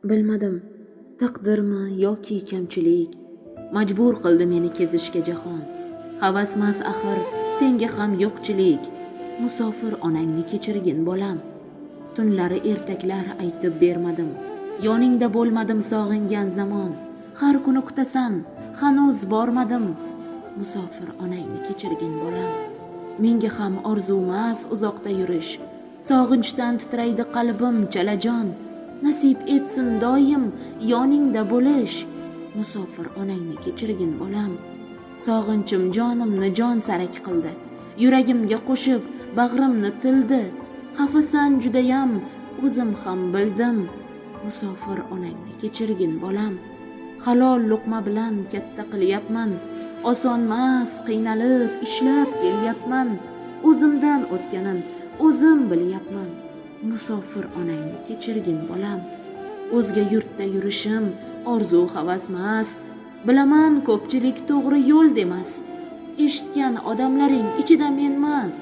Bilmadim, taqdirmi yoki kamchilik majbur qildi meni kezishga jahon. Havasmas axir senga ham yo'qchilik. Musofir onangni kechirgin bolam. Tunlari ertaklar aytib bermadim, yoningda bo'lmadim sog'ingan zamon. Har kuni kutasan, hanuz bormadim. Musofir onangni kechirgin bolam. Menga ham orzumas uzoqda yurish, sog'inchdan titraydi qalbim chalajon. Nasib etsin doim yoningda bo'lish. Musofir onangni kechirgin bolam. Sog'inchim jonimni jon sarak qildi, yuragimga qo'shib bag'rimni tildi. Xafasan judayam, o'zim ham bildim. Musofir onangni kechirgin bolam. Halol luqma bilan katta qilyapman, osonmas qiynalib ishlab kelyapman. O'zimdan o'tganin o'zim bilyapman. Musofir onangni kechirgin bolam. O'zga yurtda yurishim orzu havasmas. Bilaman ko'pchilik to'g'ri yo'l demas. Eshitgan odamlaring ichida menmas.